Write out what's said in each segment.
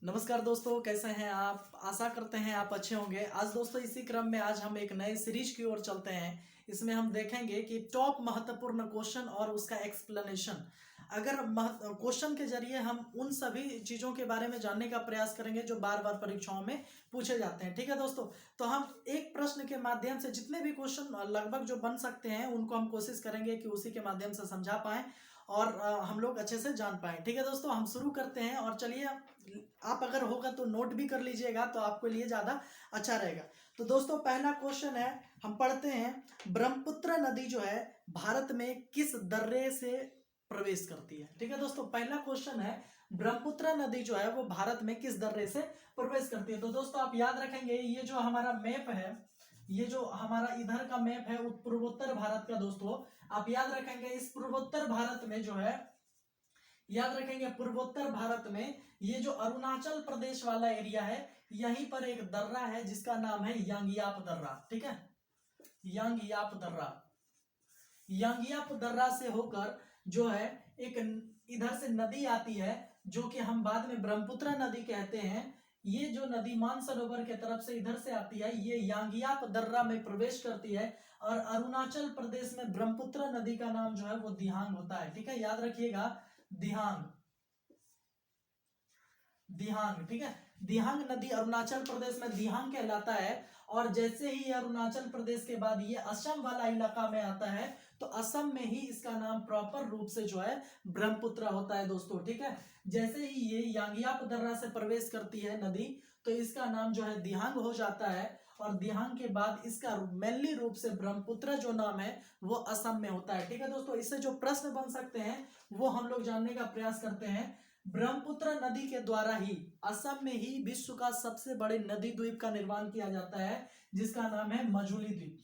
नमस्कार दोस्तों, कैसे हैं आप। आशा करते हैं आप अच्छे होंगे। आज दोस्तों इसी क्रम में आज हम एक नए सीरीज की ओर चलते हैं। इसमें हम देखेंगे कि टॉप महत्वपूर्ण क्वेश्चन और उसका एक्सप्लेनेशन। अगर क्वेश्चन के जरिए हम उन सभी चीज़ों के बारे में जानने का प्रयास करेंगे जो बार बार परीक्षाओं में पूछे जाते हैं। ठीक है दोस्तों, तो हम एक प्रश्न के माध्यम से जितने भी क्वेश्चन लगभग जो बन सकते हैं उनको हम कोशिश करेंगे कि उसी के माध्यम से समझा पाएं और हम लोग अच्छे से जान पाएं। ठीक है दोस्तों, हम शुरू करते हैं। और चलिए, आप अगर होगा तो नोट भी कर लीजिएगा तो आपके लिए ज़्यादा अच्छा रहेगा। तो दोस्तों पहला क्वेश्चन है, हम पढ़ते हैं। ब्रह्मपुत्र नदी जो है भारत में किस दर्रे से प्रवेश करती है। ठीक है दोस्तों, पहला क्वेश्चन है ब्रह्मपुत्र नदी जो है वो भारत में किस दर्रे से प्रवेश करती है। तो दोस्तों आप याद रखेंगे, ये जो हमारा मैप है, ये जो हमारा इधर का मैप है पूर्वोत्तर भारत का दोस्तों, आप याद रखेंगे इस पूर्वोत्तर भारत में जो है, याद रखेंगे पूर्वोत्तर भारत में ये जो अरुणाचल प्रदेश वाला एरिया है, यहीं पर एक दर्रा है जिसका नाम है यांगियाप दर्रा। ठीक है, यांगियाप दर्रा। यांगियाप दर्रा से होकर जो है एक इधर से नदी आती है जो कि हम बाद में ब्रह्मपुत्र नदी कहते हैं। ये जो नदी मानसरोवर के तरफ से इधर से आती है, ये यांगियाप दर्रा में प्रवेश करती है। और अरुणाचल प्रदेश में ब्रह्मपुत्र नदी का नाम जो है वो दिहांग होता है। ठीक है, याद रखिएगा, दिहांग, दिहांग। ठीक है, दिहांग नदी अरुणाचल प्रदेश में दिहांग कहलाता है। और जैसे ही अरुणाचल प्रदेश के बाद ये असम वाला इलाका में आता है तो असम में ही इसका नाम प्रॉपर रूप से जो है ब्रह्मपुत्र होता है दोस्तों। ठीक है, जैसे ही ये यांगियाप दर्रा से प्रवेश करती है नदी तो इसका नाम जो है दिहांग हो जाता है। और दिहांग के बाद इसका मेनली रूप से ब्रह्मपुत्र जो नाम है वो असम में होता है। ठीक है दोस्तों, इससे जो प्रश्न बन सकते हैं वो हम लोग जानने का प्रयास करते हैं। ब्रह्मपुत्र नदी के द्वारा ही असम में ही विश्व का सबसे बड़े नदी द्वीप का निर्माण किया जाता है जिसका नाम है मजुली द्वीप।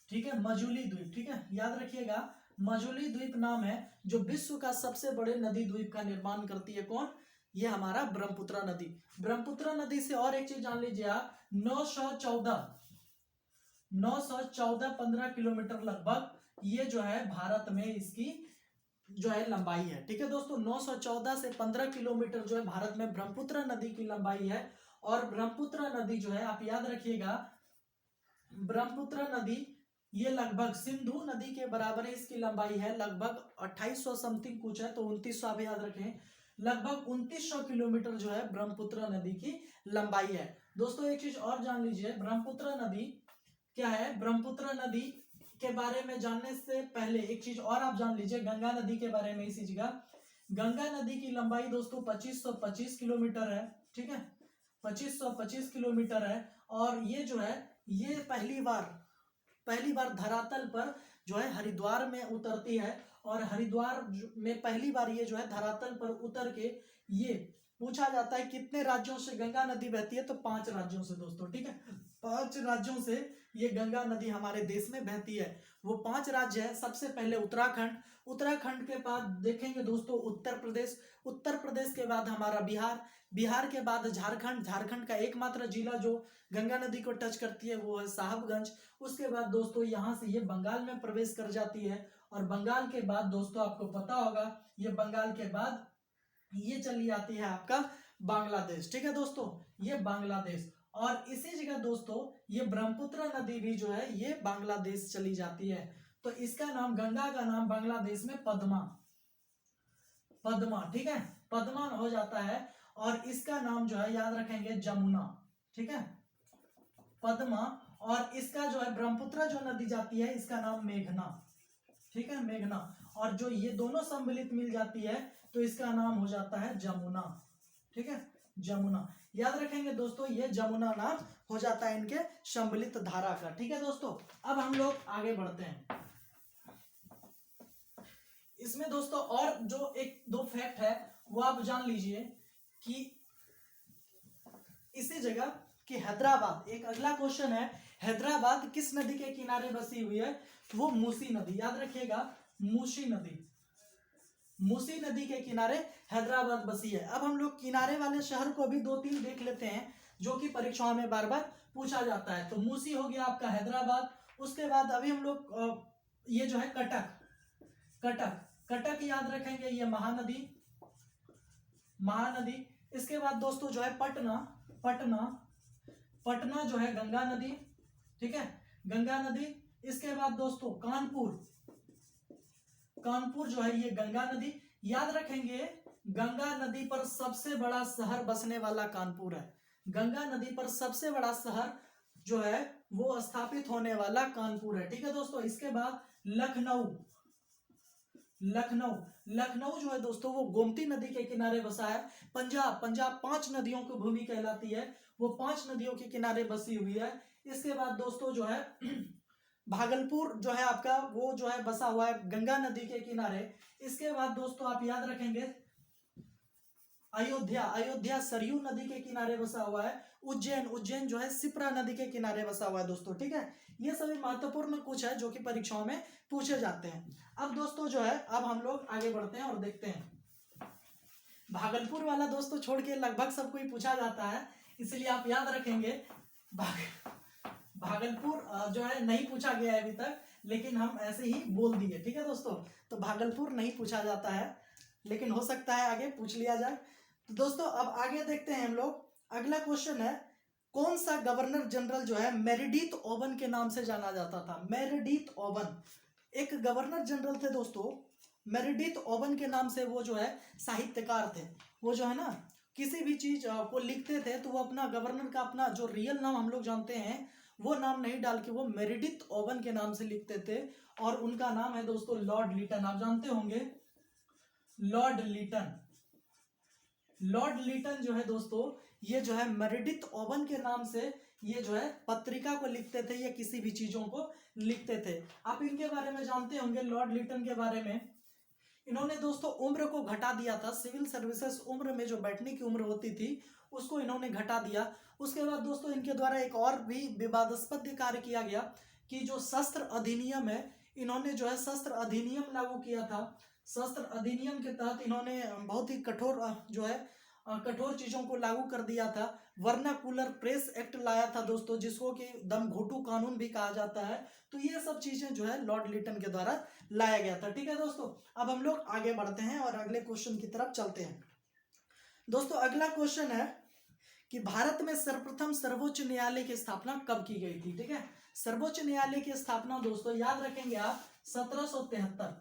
ठीक है, मजुली द्वीप। ठीक है, याद रखिएगा, मजुली द्वीप नाम है जो विश्व का सबसे बड़े नदी द्वीप का निर्माण करती है। कौन? ये हमारा ब्रह्मपुत्र नदी। ब्रह्मपुत्र नदी से और एक चीज जान लीजिए आप, 914 15 किलोमीटर ये जो है भारत में इसकी जो है लंबाई है। ठीक है दोस्तों, 914 से 15 किलोमीटर जो है भारत में ब्रह्मपुत्र नदी की लंबाई है। और ब्रह्मपुत्र नदी जो है आप याद रखिएगा, ब्रह्मपुत्र नदी ये लगभग सिंधु नदी के बराबर है, इसकी लंबाई है लगभग 2800 समथिंग कुछ है, तो 2900 आप याद रखें, लगभग 2900 किलोमीटर जो है ब्रह्मपुत्र नदी की लंबाई है। दोस्तों एक चीज और जान लीजिए, ब्रह्मपुत्र नदी क्या है। ब्रह्मपुत्र नदी के बारे में जानने से पहले एक चीज और आप जान लीजिए गंगा नदी के बारे में। इसी जगह गंगा नदी की लंबाई दोस्तों 2525 किलोमीटर है। ठीक है, 2525 किलोमीटर है। और ये जो है ये पहली बार धरातल पर जो है हरिद्वार में उतरती है। और हरिद्वार में पहली बार ये जो है धरातल पर उतर के, ये पूछा जाता है कितने राज्यों से गंगा नदी बहती है, तो 5 राज्यों से दोस्तों। ठीक है, 5 राज्यों से ये गंगा नदी हमारे देश में बहती है। वो 5 राज्य है, सबसे पहले उत्तराखंड, उत्तराखंड के बाद देखेंगे दोस्तों उत्तर प्रदेश, उत्तर प्रदेश के बाद हमारा बिहार, बिहार के बाद झारखंड, झारखंड का एकमात्र जिला जो गंगा नदी को टच करती है वो है साहबगंज। उसके बाद दोस्तों यहाँ से ये बंगाल में प्रवेश कर जाती है। और बंगाल के बाद दोस्तों आपको पता होगा, ये बंगाल के बाद ये चली आती है आपका बांग्लादेश। ठीक है दोस्तों, ये बांग्लादेश। और इसी जगह दोस्तों ये ब्रह्मपुत्र नदी भी जो है ये बांग्लादेश चली जाती है। तो इसका नाम, गंगा का नाम बांग्लादेश में पद्मा, पद्मा। ठीक है, पद्मा हो जाता है। और इसका नाम जो है याद रखेंगे जमुना। ठीक है, पद्मा। और इसका जो है ब्रह्मपुत्र जो नदी जाती है इसका नाम मेघना। ठीक है, मेघना। और जो ये दोनों सम्मिलित मिल जाती है तो इसका नाम हो जाता है जमुना। ठीक है, जमुना। याद रखेंगे दोस्तों, ये जमुना नाम हो जाता है इनके सम्मिलित धारा का। ठीक है दोस्तों, अब हम लोग आगे बढ़ते हैं। इसमें दोस्तों और जो एक दो फैक्ट है वो आप जान लीजिए कि इसी जगह कि हैदराबाद, एक अगला क्वेश्चन है, हैदराबाद किस नदी के किनारे बसी हुई है, वो मूसी नदी। याद रखिएगा, मूसी नदी, मूसी नदी के किनारे हैदराबाद बसी है। अब हम लोग किनारे वाले शहर को भी 2-3 देख लेते हैं जो कि परीक्षाओं में बार बार पूछा जाता है। तो मूसी हो गया आपका हैदराबाद। उसके बाद अभी हम लोग ये जो है कटक, कटक, कटक याद रखेंगे, ये महानदी, महानदी। इसके बाद दोस्तों जो है पटना, पटना पटना जो है गंगा नदी, ठीक है, गंगा नदी। इसके बाद दोस्तों कानपुर, कानपुर जो है ये गंगा नदी। याद रखेंगे गंगा नदी पर सबसे बड़ा शहर बसने वाला कानपुर है। गंगा नदी पर सबसे बड़ा शहर जो है वो स्थापित होने वाला कानपुर है, ठीक है दोस्तों। इसके बाद लखनऊ, लखनऊ लखनऊ जो है दोस्तों वो गोमती नदी के किनारे बसा है। पंजाब, पंजाब 5 नदियों की भूमि कहलाती है, वो 5 नदियों के किनारे बसी हुई है। इसके बाद दोस्तों जो है भागलपुर जो है आपका वो जो है बसा हुआ है गंगा नदी के किनारे। इसके बाद दोस्तों आप याद रखेंगे अयोध्या, अयोध्या सरयू नदी के किनारे बसा हुआ है। उज्जैन, उज्जैन जो है शिप्रा नदी के किनारे बसा हुआ है दोस्तों, ठीक है। ये सभी महत्वपूर्ण कुछ है जो कि परीक्षाओं में पूछे जाते हैं। अब दोस्तों जो है अब हम लोग आगे बढ़ते हैं और देखते हैं। भागलपुर वाला दोस्तों छोड़ के लगभग सब कोई पूछा जाता है, इसलिए आप याद रखेंगे भागलपुर जो है नहीं पूछा गया है अभी तक, लेकिन हम ऐसे ही बोल दिए, ठीक है दोस्तों। तो भागलपुर नहीं पूछा जाता है, लेकिन हो सकता है आगे पूछ लिया जाए। तो दोस्तों अब आगे देखते हैं हम लोग। अगला क्वेश्चन है कौन सा गवर्नर जनरल जो है मेरेडिथ ओवन के नाम से जाना जाता था। मेरेडिथ ओवन एक गवर्नर जनरल थे दोस्तों, मेरेडिथ ओवन के नाम से। वो जो है साहित्यकार थे, वो जो है ना किसी भी चीज को लिखते थे तो वो अपना गवर्नर का अपना जो रियल नाम हम लोग जानते हैं वो नाम नहीं डाल के वो मेरेडिथ ओवन के नाम से लिखते थे। और उनका नाम है दोस्तों लॉर्ड लिटन, आप जानते होंगे लॉर्ड लिटन। लॉर्ड लिटन जो है दोस्तों ये जो है मेरेडिथ ओवन के नाम से ये जो है पत्रिका को लिखते थे या किसी भी चीजों को लिखते थे। आप इनके बारे में जानते होंगे लॉर्ड लिटन के बारे में। इन्होंने दोस्तों उम्र को घटा दिया था, सिविल सर्विसेज उम्र में जो बैठने की उम्र होती थी उसको इन्होंने घटा दिया। उसके बाद दोस्तों इनके द्वारा एक और भी विवादास्पद कार्य किया गया कि जो शस्त्र अधिनियम है, इन्होंने जो है शस्त्र अधिनियम लागू किया था। शस्त्र अधिनियम के तहत इन्होंने बहुत ही कठोर जो है कठोर चीजों को लागू कर दिया था। वर्नाकुलर प्रेस एक्ट लाया था दोस्तों, जिसको कि दमघोटू कानून भी कहा जाता है। तो ये सब चीजें जो है लॉर्ड लिटन के द्वारा लाया गया था, ठीक है दोस्तों। अब हम लोग आगे बढ़ते हैं और अगले क्वेश्चन की तरफ चलते हैं। दोस्तों अगला क्वेश्चन है कि भारत में सर्वप्रथम सर्वोच्च न्यायालय की स्थापना कब की गई थी, ठीक है। सर्वोच्च न्यायालय की स्थापना दोस्तों याद रखेंगे आप 1773।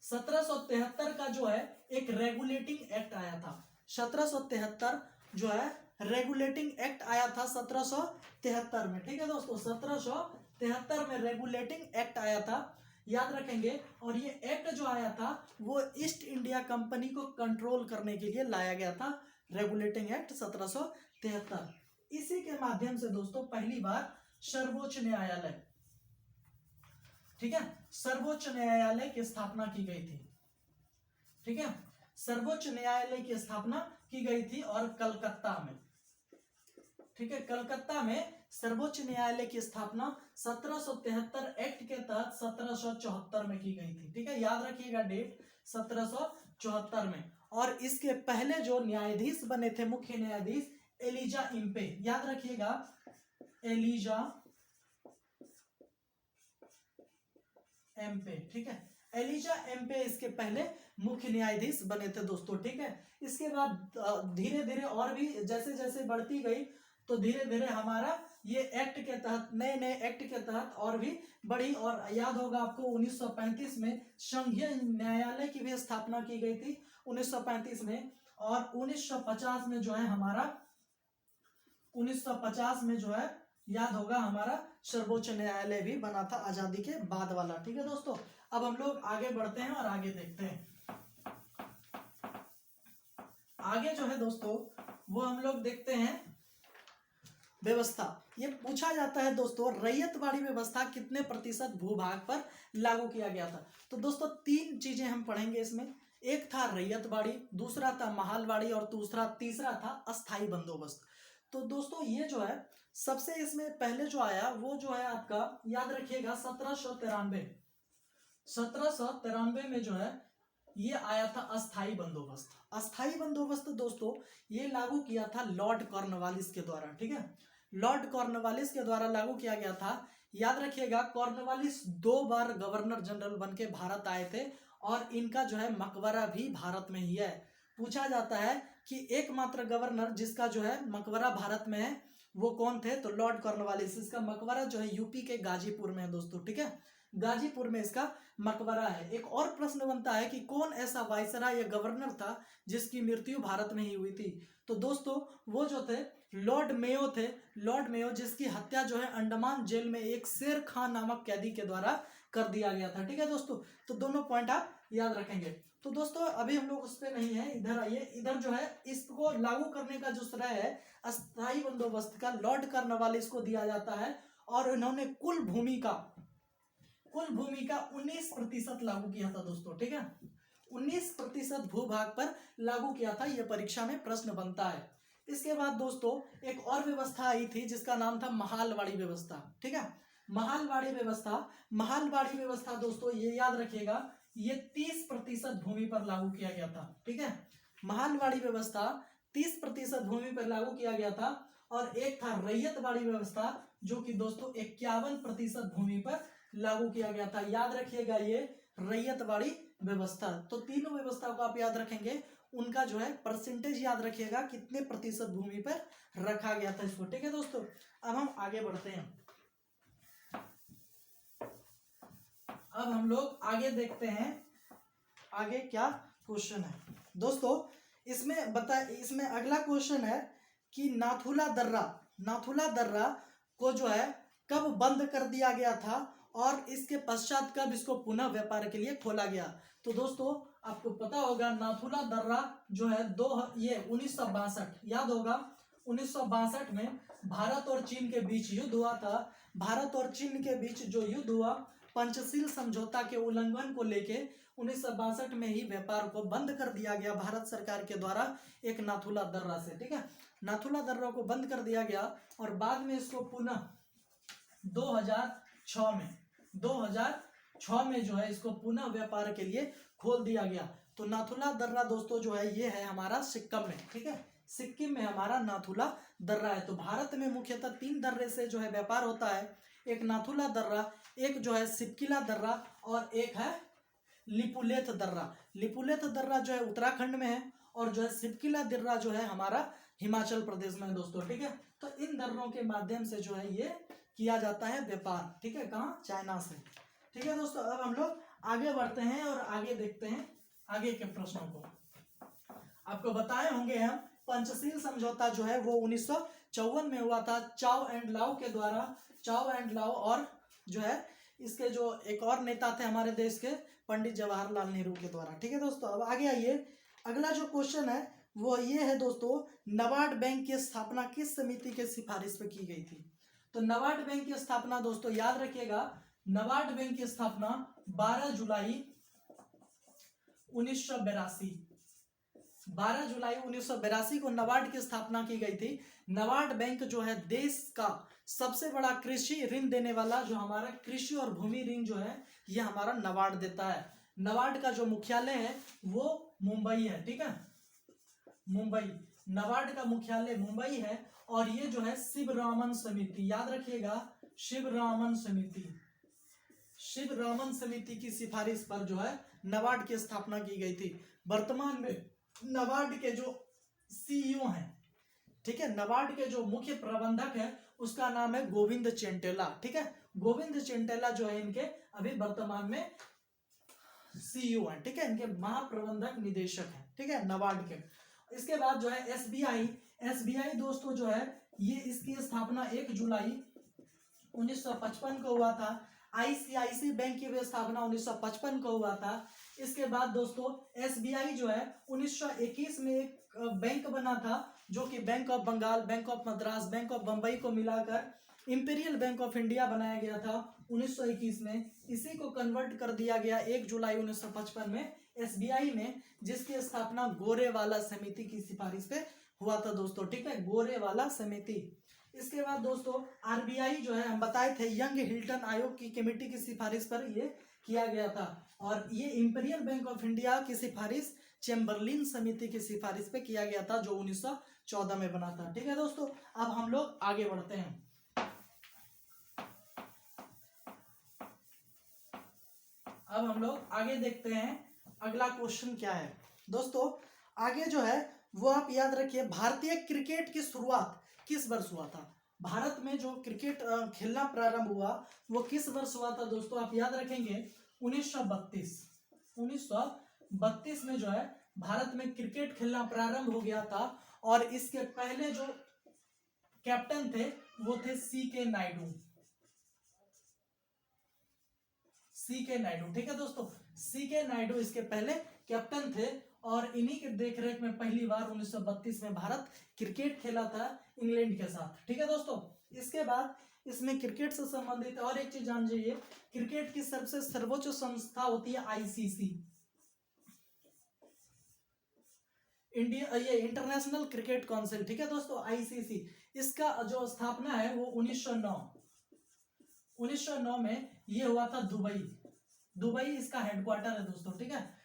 1773 का जो है एक रेगुलेटिंग एक्ट आया था। 1773 जो है रेगुलेटिंग एक्ट आया था 1773 में, ठीक है दोस्तों। 1773 में रेगुलेटिंग एक्ट आया था, याद रखेंगे। और ये एक्ट जो आया था वो ईस्ट इंडिया कंपनी को कंट्रोल करने के लिए लाया गया था, रेगुलेटिंग एक्ट 1773। इसी के माध्यम से दोस्तों पहली बार सर्वोच्च न्यायालय, ठीक है, सर्वोच्च न्यायालय की स्थापना की गई थी, ठीक है। सर्वोच्च न्यायालय की स्थापना की गई थी और कलकत्ता में, ठीक है, कलकत्ता में सर्वोच्च न्यायालय की स्थापना 1773 एक्ट के तहत 1774 में की गई थी, ठीक है। याद रखिएगा डेट 1774 में। और इसके पहले जो न्यायाधीश बने थे मुख्य न्यायाधीश एलिजा इम्पे, याद रखिएगा एलिजा एम्पे, ठीक है। एलिजा एम्पे इसके पहले मुख्य न्यायाधीश बने थे दोस्तों, ठीक है। इसके बाद धीरे धीरे और भी जैसे जैसे बढ़ती गई तो धीरे धीरे हमारा ये एक्ट के तहत नए नए एक्ट के तहत और भी बढ़ी। और याद होगा आपको 1935 में संघीय न्यायालय की भी स्थापना की गई थी 1935 में। और 1950 में जो है हमारा 1950 में जो है याद होगा हमारा सर्वोच्च न्यायालय भी बना था आजादी के बाद वाला, ठीक है दोस्तों। अब हम लोग आगे बढ़ते हैं और आगे देखते हैं। आगे जो है दोस्तों वो हम लोग देखते हैं व्यवस्था। ये पूछा जाता है दोस्तों रैयतवाड़ी व्यवस्था कितने प्रतिशत भूभाग पर लागू किया गया था। तो दोस्तों 3 चीजें हम पढ़ेंगे इसमें। एक था रैयतवाड़ी, दूसरा था महालवाड़ी और तीसरा था अस्थाई बंदोबस्त। तो दोस्तों ये जो है सबसे इसमें पहले जो आया वो जो है आपका याद रखिएगा 1793 में जो है ये आया था अस्थाई बंदोबस्त। अस्थाई बंदोबस्त दोस्तों ये लागू किया था लॉर्ड कॉर्नवालिस के द्वारा, ठीक है। लॉर्ड कॉर्नवालिस के द्वारा लागू किया गया था। याद रखिएगा कॉर्नवालिस 2 बार गवर्नर जनरल बन के भारत आए थे और इनका जो है मकबरा भी भारत में ही है। पूछा जाता है कि एकमात्र गवर्नर जिसका जो है मकबरा भारत में है वो कौन थे, तो लॉर्ड कॉर्नवालिस। इसका मकबरा जो है यूपी के गाजीपुर में है दोस्तों, ठीक है, गाजीपुर में इसका मकबरा है। एक और प्रश्न बनता है कि कौन ऐसा वायसराय या गवर्नर था जिसकी मृत्यु भारत में ही हुई थी, तो दोस्तों वो जो थे लॉर्ड मेयो थे, लॉर्ड मेयो, जिसकी हत्या जो है अंडमान जेल में एक शेर खान नामक कैदी के द्वारा कर दिया गया था, ठीक है दोस्तों। तो दोनों पॉइंट आप याद रखेंगे। तो दोस्तों अभी हम लोग उस पर नहीं है, इधर आइए, इधर जो है इसको लागू करने का जो श्रेय है अस्थायी बंदोबस्त का लॉर्ड कॉर्नवालिस को दिया जाता है, और इन्होंने कुल भूमि का 19% लागू किया था दोस्तों, ठीक है, 19% भूभाग पर लागू किया था। यह परीक्षा में प्रश्न बनता है। इसके बाद दोस्तों एक और व्यवस्था आई थी जिसका नाम था महालवाड़ी व्यवस्था, ठीक है, महालवाड़ी व्यवस्था दोस्तों ये याद रखिएगा, ये 30% भूमि पर लागू किया गया था, ठीक है, महालवाड़ी व्यवस्था 30% भूमि पर लागू किया गया था। और एक था रैयतवाड़ी व्यवस्था जो कि दोस्तों 51% भूमि पर लागू किया गया था। याद रखिएगा ये रैयतवाड़ी व्यवस्था। तो तीनों व्यवस्था को आप याद रखेंगे, उनका जो है परसेंटेज याद रखिएगा कितने प्रतिशत भूमि पर रखा गया था इसको, ठीक है दोस्तों। अब हम आगे बढ़ते हैं, अब हम लोग आगे देखते हैं आगे क्या क्वेश्चन है दोस्तों। इसमें अगला क्वेश्चन है कि नाथुला दर्रा को जो है कब बंद कर दिया गया था और इसके पश्चात कब इसको पुनः व्यापार के लिए खोला गया। तो दोस्तों आपको पता होगा नाथुला दर्रा जो है 1962 याद होगा, 1962 में भारत और चीन के बीच युद्ध हुआ था। भारत और चीन के बीच जो युद्ध हुआ पंचशील समझौता के उल्लंघन को लेके 1962 में ही व्यापार को बंद कर दिया गया भारत सरकार के द्वारा एक नाथुला दर्रा से, ठीक है, नाथुला दर्रा को बंद कर दिया गया और बाद में इसको पुनः 2006 में जो है इसको पुनः व्यापार के लिए खोल दिया गया। तो नाथुला दर्रा दोस्तों जो है ये है हमारा सिक्किम में, ठीक है, सिक्किम में हमारा नाथुला दर्रा है। तो भारत में मुख्यतः 3 दर्रे से जो है व्यापार होता है, एक नाथुला दर्रा, एक जो है सिपकिला दर्रा और एक है लिपुलेख दर्रा। लिपुलेख दर्रा जो है उत्तराखंड में है और जो है सिपकिला दर्रा जो है हमारा हिमाचल प्रदेश में है दोस्तों, ठीक है। तो इन दर्रों के माध्यम से जो है ये किया जाता है व्यापार, ठीक है, कहाँ, चाइना से, ठीक है दोस्तों। अब हम लोग आगे बढ़ते हैं और आगे देखते हैं आगे के प्रश्नों को। आपको बताए होंगे हम पंचशील समझौता जो है वो 1954 में हुआ था चाओ एंड लाओ के द्वारा, चाओ एंड लाओ और जो है इसके जो एक और नेता थे हमारे देश के पंडित जवाहरलाल नेहरू के द्वारा, ठीक है दोस्तों। अब आगे आइए, अगला जो क्वेश्चन है वो ये है दोस्तों, नबार्ड बैंक की स्थापना किस समिति के सिफारिश पे की गई थी। तो नबार्ड बैंक की स्थापना दोस्तों याद रखिएगा, नबार्ड बैंक की स्थापना 12 जुलाई 1982, 12 जुलाई 1982 को नबार्ड की स्थापना की गई थी। नबार्ड बैंक जो है देश का सबसे बड़ा कृषि ऋण देने वाला, जो हमारा कृषि और भूमि ऋण जो है ये हमारा नबार्ड देता है। नबार्ड का जो मुख्यालय है वो मुंबई है, ठीक है, मुंबई, नबार्ड का मुख्यालय मुंबई है। और ये जो है शिवरामन समिति, याद रखिएगा शिवरामन समिति की सिफारिश पर जो है नबार्ड की स्थापना की गई थी। वर्तमान में नबार्ड के जो सीईओ हैं, ठीक है, नबार्ड के जो मुख्य प्रबंधक है उसका नाम है गोविंद चेंटेला, ठीक है, गोविंद चेंटेला जो है इनके अभी वर्तमान में सीईओ है, ठीक है, इनके महाप्रबंधक निदेशक हैं, ठीक है, नबार्ड के। इसके बाद जो है एसबीआई दोस्तों जो है ये इसकी स्थापना 1 जुलाई 1955 को हुआ था। आईसीआईसी बैंक की भी स्थापना 1955 को हुआ था। इसके बाद दोस्तों एसबीआई जो है 1921 में एक बैंक बना था जो कि bank of Bengal, bank of Madras, bank of Bombay को मिलाकर इंपीरियल बैंक ऑफ इंडिया बनाया गया था 1921 में। इसी को कन्वर्ट कर दिया गया 1 जुलाई 1955 में एसबीआई में, जिसकी स्थापना गोरेवाला समिति की सिफारिश पे हुआ था दोस्तों, ठीक है, गोरेवाला समिति। इसके बाद दोस्तों आरबीआई जो है हम बताए थे यंग हिल्टन आयोग की कमेटी की सिफारिश पर ये किया गया था। और ये इंपीरियल बैंक ऑफ इंडिया की सिफारिश चेम्बरलिन समिति की सिफारिश पे किया गया था जो 1914 में बना था, ठीक है दोस्तों। अब हम लोग आगे बढ़ते हैं, अब हम लोग आगे देखते हैं अगला क्वेश्चन क्या है दोस्तों। आगे जो है वो आप याद रखिए। भारतीय क्रिकेट की शुरुआत किस वर्ष हुआ था? भारत में जो क्रिकेट खेलना प्रारंभ हुआ वो किस वर्ष हुआ था दोस्तों? आप याद रखेंगे 1932। 1932 में जो है भारत में क्रिकेट खेलना प्रारंभ हो गया था। और इसके पहले जो कैप्टन थे वो थे C.K. नायडू। C.K. नायडू, ठीक है दोस्तों, C.K. नायडू इसके पहले कैप्टन थे। और इन्हीं के देखरेख में पहली बार 1932 में भारत क्रिकेट खेला था इंग्लैंड के साथ, ठीक है दोस्तों। इसके बाद इसमें क्रिकेट से संबंधित और एक चीज जान जाइए, क्रिकेट की सबसे सर्वोच्च संस्था होती है ICC, इंडिया, ये इंटरनेशनल क्रिकेट काउंसिल, ठीक है दोस्तों, ICC। इसका जो स्थापना है वो 1909 में ये हुआ था दुबई इसका हेडक्वार्टर है दोस्तों, ठीक है।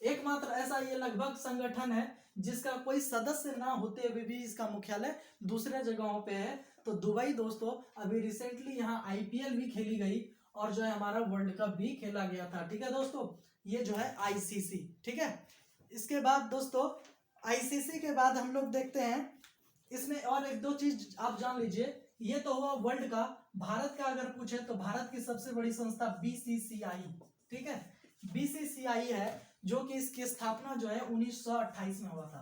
एकमात्र ऐसा ये लगभग संगठन है जिसका कोई सदस्य ना होते हुए भी इसका मुख्यालय दूसरे जगहों पे है। तो दुबई दोस्तों, अभी रिसेंटली यहाँ IPL भी खेली गई और जो है हमारा वर्ल्ड कप भी खेला गया था, ठीक है दोस्तों। ये जो है ICC, ठीक है। इसके बाद दोस्तों ICC के बाद हम लोग देखते हैं इसमें और एक दो चीज आप जान लीजिए। ये तो हुआ वर्ल्ड का। भारत का अगर पूछे तो भारत की सबसे बड़ी संस्था BCCI, ठीक है, BCCI है, जो कि इसकी स्थापना जो है 1928 में हुआ था,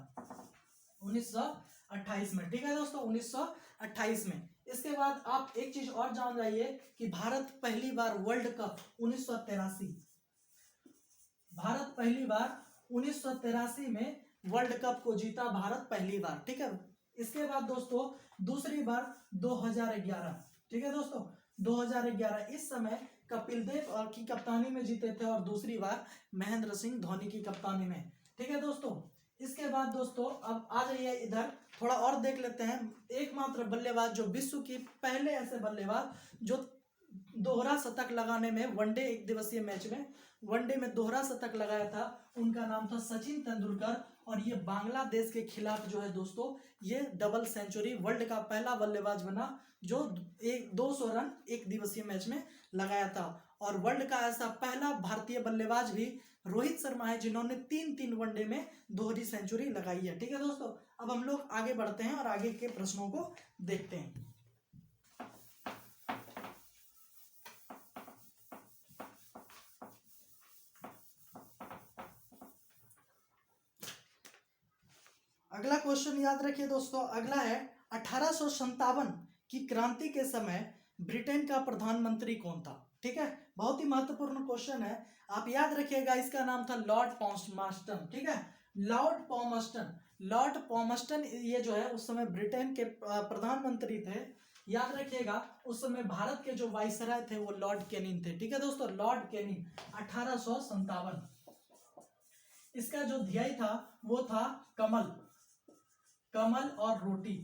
1928 में, ठीक है दोस्तों, 1928 में। इसके बाद आप एक चीज और जान जाइए कि भारत पहली बार वर्ल्ड कप 1983, भारत पहली बार 1983 में वर्ल्ड कप को जीता भारत पहली बार, ठीक है। इसके बाद दोस्तों दूसरी बार 2011, ठीक है दोस्तों, 2011 इस समय कपिल देव की कप्तानी में जीते थे और दूसरी बार महेंद्र सिंह धोनी की कप्तानी में, ठीक है दोस्तों। इसके बाद दोस्तों अब आ जाइए इधर, थोड़ा और देख लेते हैं। एकमात्र बल्लेबाज जो विश्व की पहले ऐसे बल्लेबाज जो दोहरा शतक लगाने में वनडे एक दिवसीय मैच में वनडे में दोहरा शतक लगाया था, उनका नाम था सचिन तेंदुलकर। और ये बांग्लादेश के खिलाफ जो है दोस्तों ये डबल सेंचुरी, वर्ल्ड का पहला बल्लेबाज बना जो 200 रन एक दिवसीय मैच में लगाया था। और वर्ल्ड का ऐसा पहला भारतीय बल्लेबाज भी रोहित शर्मा है जिन्होंने 3 वनडे में दोहरी सेंचुरी लगाई है, ठीक है दोस्तों। अब हम लोग आगे बढ़ते हैं और आगे के प्रश्नों को देखते हैं। अगला क्वेश्चन याद रखिए दोस्तों, अगला है 1857 की क्रांति के समय ब्रिटेन का प्रधानमंत्री कौन था, ठीक है। बहुत ही महत्वपूर्ण क्वेश्चन है, आप याद रखिएगा। इसका नाम था लॉर्ड पॉम्सटन, ठीक है, लॉर्ड पॉम्सटन। लॉर्ड पॉम्सटन ये जो है उस समय ब्रिटेन के प्रधानमंत्री थे, याद रखिएगा। उस समय भारत के जो वाइसराय थे वो लॉर्ड कैनिंग थे, ठीक है दोस्तों, लॉर्ड कैनिंग। 1857 इसका जो ध्येय था वो था कमल और रोटी,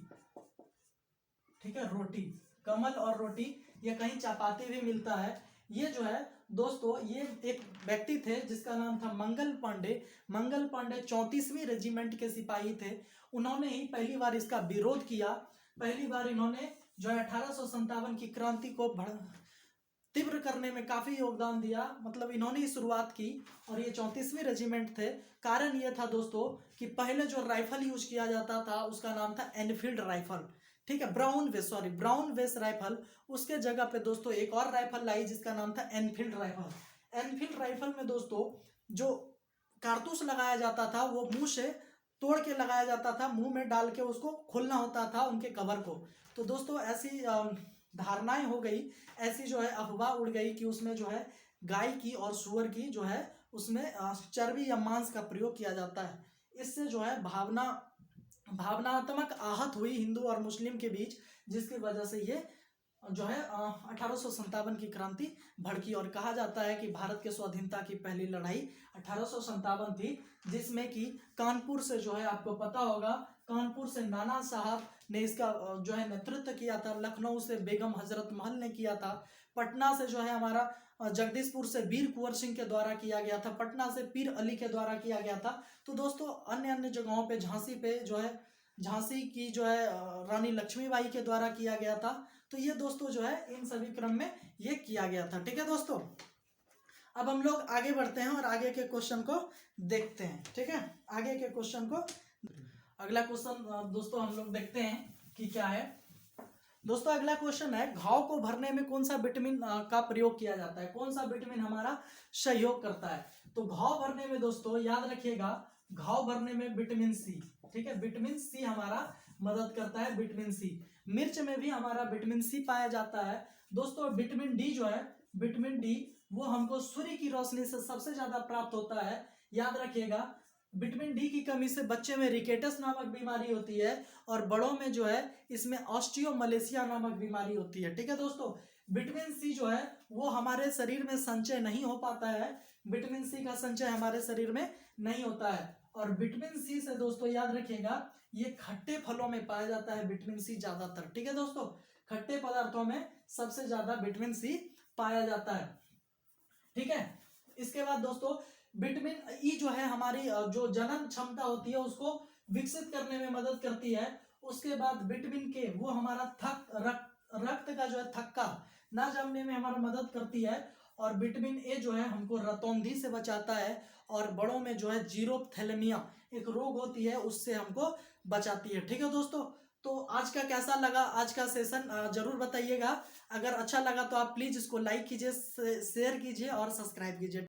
ठीक है, रोटी, कमल और रोटी। ये कहीं चपाती भी मिलता है। ये जो है दोस्तों ये एक व्यक्ति थे जिसका नाम था मंगल पांडे 34वीं रेजिमेंट के सिपाही थे। उन्होंने ही पहली बार इसका विरोध किया। पहली बार इन्होंने जो है 1857 की क्रांति को तीव्र करने में काफी योगदान दिया, मतलब इन्होंने ही शुरुआत की। और ये 34वीं रेजिमेंट थे। कारण ये था दोस्तों कि पहले जो राइफल यूज किया जाता था उसका नाम था एनफील्ड राइफल, ठीक है, ब्राउन वेस राइफल। उसके जगह पे दोस्तों एक और राइफल लाई जिसका नाम था एनफील्ड राइफल। एनफील्ड राइफल में दोस्तों जो कारतूस लगाया जाता था वो मुंह से तोड़ के लगाया जाता था, मुंह में डाल के उसको खोलना होता था उनके कवर को। तो दोस्तों ऐसी धारणाएं हो गई, ऐसी जो है अफवाह उड़ गई कि उसमें जो है गाय की और सूअर की जो है उसमें चर्बी या मांस का प्रयोग किया जाता है। इससे जो है भावनात्मक आहत हुई हिंदू और मुस्लिम के बीच, जिसकी वजह से ये जो है 1857 की क्रांति भड़की। और कहा जाता है कि भारत के स्वाधीनता की पहली लड़ाई 1857 थी, जिसमें कि कानपुर से जो है आपको पता होगा, कानपुर से नाना साहब ने इसका जो है नेतृत्व किया था, लखनऊ से बेगम हजरत महल ने किया था, पटना से जो है हमारा जगदीशपुर से वीर कुंवर सिंह के द्वारा किया गया था, पटना से पीर अली के द्वारा किया गया था। तो दोस्तों अन्य जगहों पे झांसी पे जो है झांसी की जो है रानी लक्ष्मीबाई के द्वारा किया गया था। तो ये दोस्तों जो है इन सभी क्रम में ये किया गया था, ठीक है दोस्तों। अब हम लोग आगे बढ़ते हैं और आगे के क्वेश्चन को देखते हैं, ठीक है, आगे के क्वेश्चन को। अगला क्वेश्चन दोस्तों हम लोग देखते हैं कि क्या है। दोस्तों अगला क्वेश्चन है, घाव को भरने में कौन सा विटामिन का प्रयोग किया जाता है, कौन सा विटामिन हमारा सहयोग करता है। तो घाव भरने में दोस्तों याद रखिएगा, घाव भरने में विटामिन सी, ठीक है, विटामिन सी हमारा मदद करता है, विटामिन सी। मिर्च में भी हमारा विटामिन सी पाया जाता है। दोस्तों विटामिन डी जो है, विटामिन डी वो हमको सूर्य की रोशनी से सबसे ज्यादा प्राप्त होता है। याद रखिएगा, विटामिन डी की कमी से बच्चे में रिकेटस नामक बीमारी होती है और बड़ों में जो है इसमें ऑस्टियोमलेशिया नामक बीमारी होती है। ठीक है दोस्तों, विटामिन सी जो है वो हमारे शरीर में संचय नहीं हो पाता है, विटामिन सी का संचय हमारे शरीर में नहीं होता है। और विटामिन सी से दोस्तों याद रखिएगा, ये खट्टे फलों में पाया जाता है विटामिन सी ज्यादातर। ठीक है दोस्तों, खट्टे पदार्थों में सबसे ज्यादा विटामिन सी पाया जाता है। ठीक है, इसके बाद दोस्तों विटामिन ई जो है हमारी जो जनन क्षमता होती है उसको विकसित करने में मदद करती है। उसके बाद विटामिन के वो हमारा रक्त का जो है थक्का ना जमने में हमारा मदद करती है। और विटामिन ए जो है हमको रतौंधी से बचाता है और बड़ों में जो है जीरोथैलेमिया एक रोग होती है उससे हमको बचाती है। ठीक है दोस्तों, तो आज का कैसा लगा आज का सेशन जरूर बताइएगा। अगर अच्छा लगा तो आप प्लीज इसको लाइक कीजिए, शेयर कीजिए और सब्सक्राइब कीजिए।